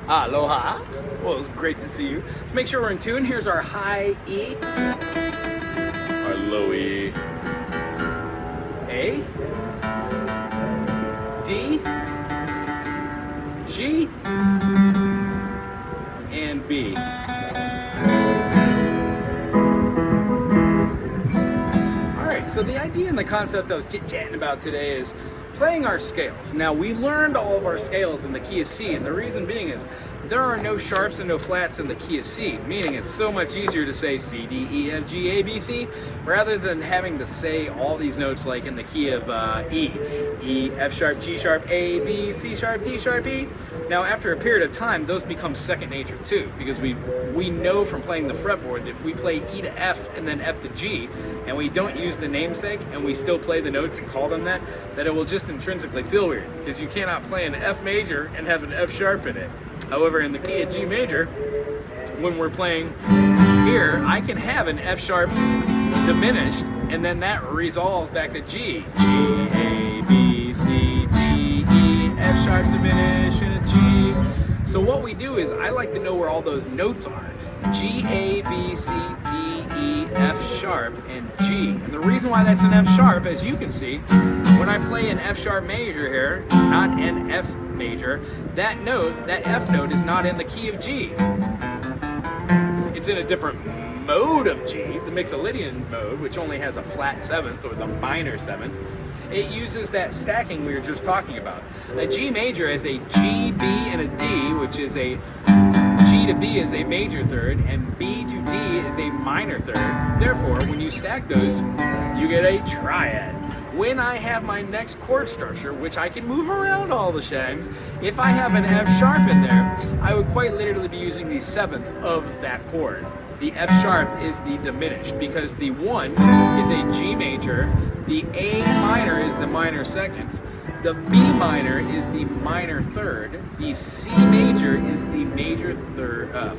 Aloha. Well, it's great to see you. Let's make sure we're in tune. Here's our high E, our low E, A, D, G, and B. Alright, so the idea and the concept I was chit-chatting about today is playing our scales. Now, we learned all of our scales in the key of C, and the reason being is there are no sharps and no flats in the key of C, meaning it's so much easier to say C, D, E, F, G, A, B, C, rather than having to say all these notes like in the key of E. E, F sharp, G sharp, A, B, C sharp, D sharp, E. Now, after a period of time, those become second nature too, because we know from playing the fretboard, if we play E to F and then F to G, and we don't use the namesake, and we still play the notes and call them that it will just intrinsically feel weird, because you cannot play an F major and have an F sharp in it. However, in the key of G major, when we're playing here, I can have an F sharp diminished, and then that resolves back to G. G, A, B, C, D, E, F sharp diminished, and a G. So what we do is, I like to know where all those notes are. G, A, B, C, D, E, F sharp, and G. And the reason why that's an F sharp, as you can see, when I play an F sharp major here, not an F major, that note, that F note is not in the key of G. It's in a different mode of G, the Mixolydian mode, which only has a flat seventh, or the minor seventh. It uses that stacking we were just talking about. A G major has a G, B, and a D, which is a G to B is a major third, and B to D is a minor third. Therefore, when you stack those, you get a triad. When I have my next chord structure, which I can move around all the times, if I have an F sharp in there, I would quite literally be using the seventh of that chord. The F sharp is the diminished, because the 1 is a G major, the A minor is the minor second, the B minor is the minor third, the C major is the major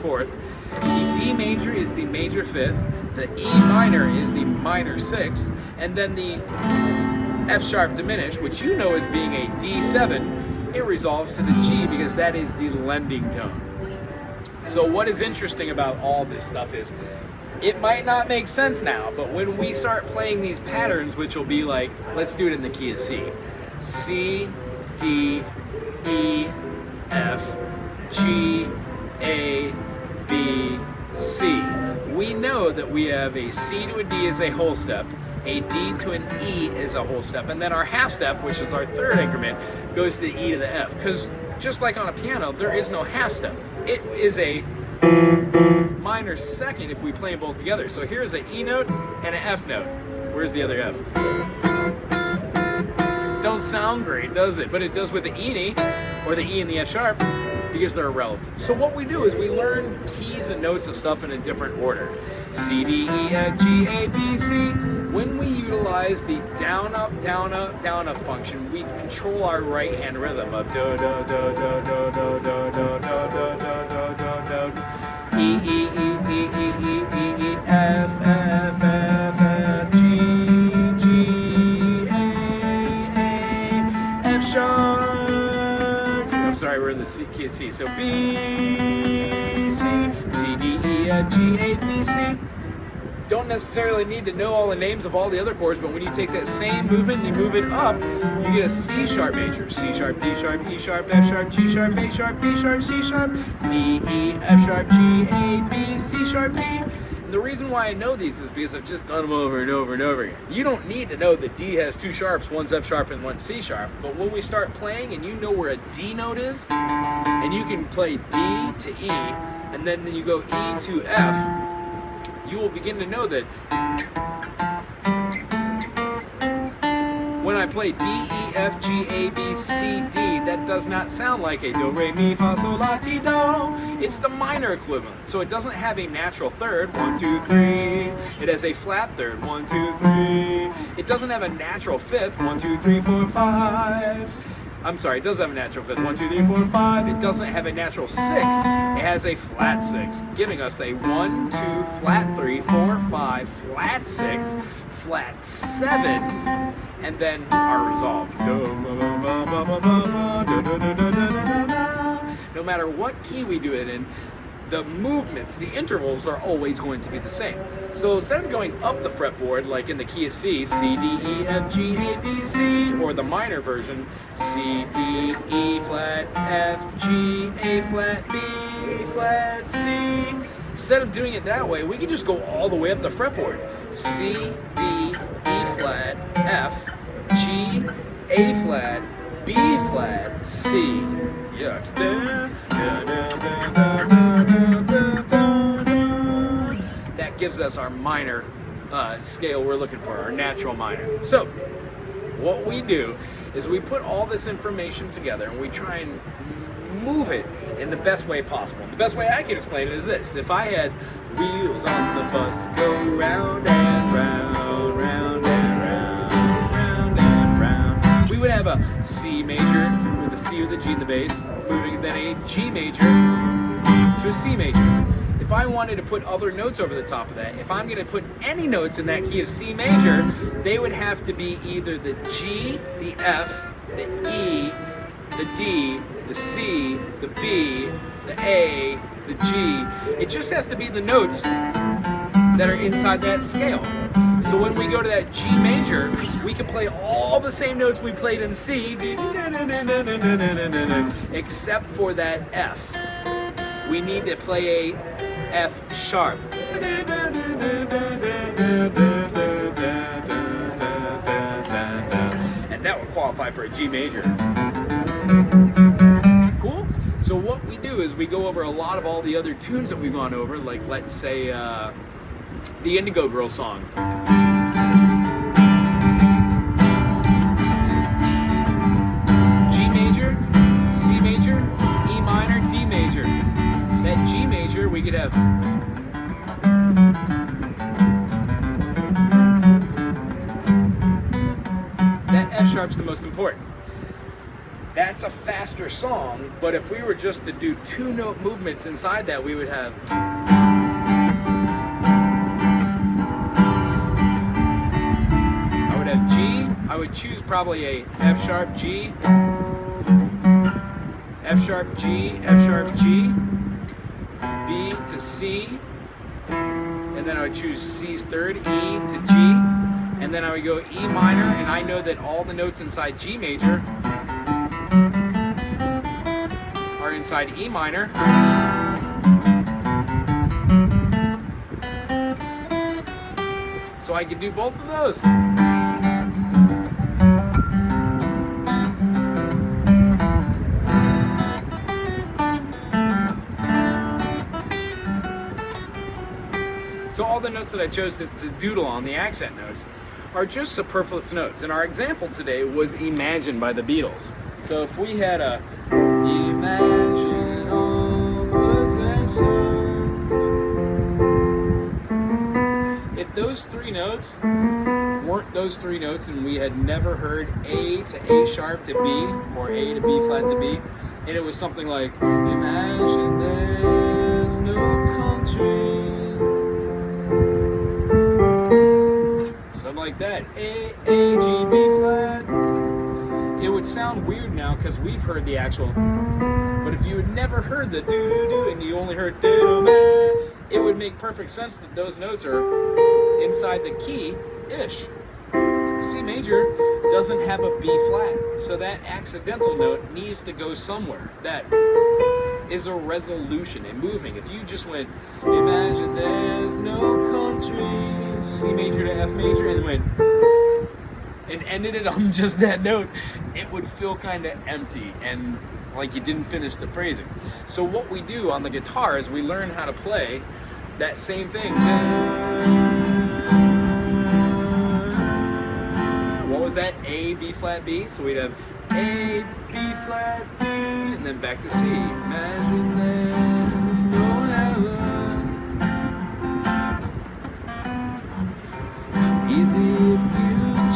fourth, the D major is the major fifth, the E minor is the minor sixth, and then the F sharp diminished, which you know as being a D7, it resolves to the G because that is the lending tone. So what is interesting about all this stuff is, it might not make sense now, but when we start playing these patterns, which will be like, let's do it in the key of C. C, D, E, F, G, A, B, C. We know that we have a C to a D as a whole step, a D to an E is a whole step, and then our half step, which is our third increment, goes to the E to the F. Because just like on a piano, there is no half step. It is a minor second if we play them both together. So here's an E note and an F note. Where's the other F? Don't sound great, does it? But it does with the E and E, or the E and the F sharp, because they're relative. So what we do is we learn keys and notes of stuff in a different order. C, D, E, F, G, A, B, C. When we utilize the down, up, down, up, down, up function, we control our right hand rhythm of do, do, do, do, do, do, do, do, do, do, do, do, do. E, E, E, E, E, E, E, E, F, F, F, F, G, G, A, F sharp. I'm sorry, we're in the key of C. So B, C, C, D, E, F, G, A, B, C. Don't necessarily need to know all the names of all the other chords, but when you take that same movement and you move it up, you get a C sharp major. C sharp, D sharp, E sharp, F sharp, G sharp, A sharp, B sharp, C sharp, D, E, F sharp, G, A, B, C sharp, D. And the reason why I know these is because I've just done them over and over and over again. You don't need to know that D has two sharps, one's F sharp and one's C sharp, but when we start playing and you know where a D note is, and you can play D to E, and then you go E to F, you will begin to know that when I play D, E, F, G, A, B, C, D, that does not sound like a do, re, mi, fa, sol, la, ti, do. It's the minor equivalent. So it doesn't have a natural third, 1, 2, 3. It has a flat third, 1, 2, 3. It doesn't have a natural fifth, 1, 2, 3, 4, 5. I'm sorry, it does have a natural fifth. 1, 2, 3, 4, 5. It doesn't have a natural six. It has a flat six, giving us a 1, 2, flat 3, 4, 5, flat 6, flat 7, and then our resolve. no matter what key we do it in, the movements, the intervals are always going to be the same. So instead of going up the fretboard, like in the key of C, C, D, E, F, G, A, B, C, or the minor version, C, D, E flat, F, G, A flat, B flat, C. Instead of doing it that way, we can just go all the way up the fretboard. C, D, E flat, F, G, A flat, B flat, C. Yuck. That gives us our minor scale we're looking for, our natural minor. So what we do is we put all this information together and we try and move it in the best way possible. The best way I can explain it is this. If I had wheels on the bus go round and round, round and round, round and round, we would have a C major with a C with a G in the bass, moving then a G major to a C major. If I wanted to put other notes over the top of that, if I'm going to put any notes in that key of C major, they would have to be either the G, the F, the E, the D, the C, the B, the A, the G. It just has to be the notes that are inside that scale. So when we go to that G major, we can play all the same notes we played in C, except for that F. We need to play a F sharp. And that would qualify for a G major. Cool? So what we do is we go over a lot of all the other tunes that we've gone over, like let's say the Indigo Girl song. G major, C major, E minor, D major. That G major, we could have that F sharp's the most important. That's a faster song, but if we were just to do two note movements inside that, we would have G. I would choose probably a F sharp G, F sharp G, F sharp G, B to C, and then I would choose C's third, E to G, and then I would go E minor, and I know that all the notes inside G major are inside E minor. So I could do both of those. So all the notes that I chose to doodle on, the accent notes, are just superfluous notes. And our example today was Imagine by the Beatles. So if we had a Imagine all possessions, if those three notes weren't those three notes and we had never heard A to A sharp to B or A to B flat to B, and it was something like Imagine there's no country, something like that, A, G, B flat. It would sound weird now because we've heard the actual, but if you had never heard the do-do-do and you only heard do-do-do, it would make perfect sense that those notes are inside the key-ish. C major doesn't have a B flat, so that accidental note needs to go somewhere. That is a resolution, a moving. If you just went, imagine there's no country, C major to F major, and went, and ended it on just that note, it would feel kind of empty and like you didn't finish the phrasing. So what we do on the guitar is we learn how to play that same thing. What was that? A, B flat, B. So we'd have A, B flat, B, and then back to C. Imagine there's no heaven. It's easy if you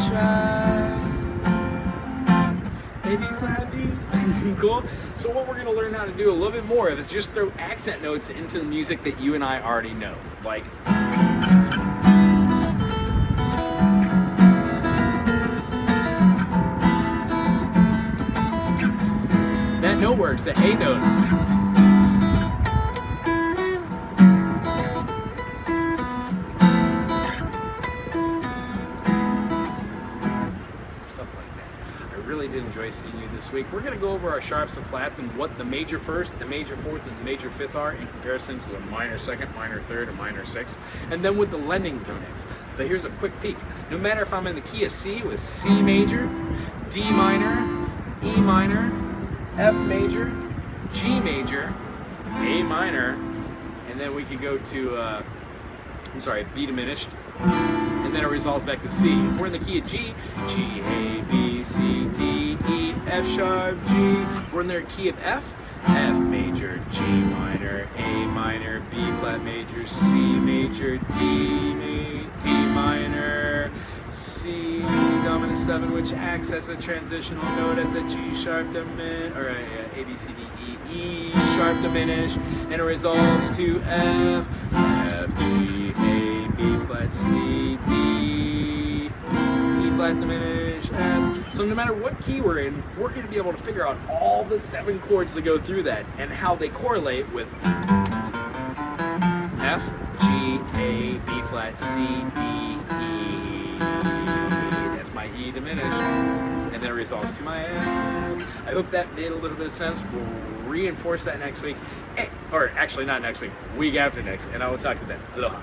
try. A, B flat, B. Cool? So what we're going to learn how to do a little bit more of is just throw accent notes into the music that you and I already know. Like, that that note works, the A note. Stuff like that. I really did enjoy seeing you this week. We're going to go over our sharps and flats and what the major first, the major fourth, and the major fifth are in comparison to the minor second, minor third, and minor sixth, and then what the lending tone is. But here's a quick peek. No matter if I'm in the key of C with C major, D minor, E minor, F major, G major, A minor, and then we could go to, B diminished, and then it resolves back to C. If we're in the key of G, G, A, B, C, D, E, F sharp, G. If we're in the key of F, F major, G minor, A minor, B flat major, C major, D minor, C dominant 7, which acts as a transitional note as a G sharp diminished, or A, B, C, D, E, E sharp diminished, and it resolves to F, F, G, A, B flat, C, D, E flat diminished, F. So no matter what key we're in, we're going to be able to figure out all the 7 chords that go through that and how they correlate with F, G, A, B flat, C, D, E. That's my E diminished. And then it resolves to my F. I hope that made a little bit of sense. We'll reinforce that next week. Or actually not next week, week after next. And I will talk to you then. Aloha.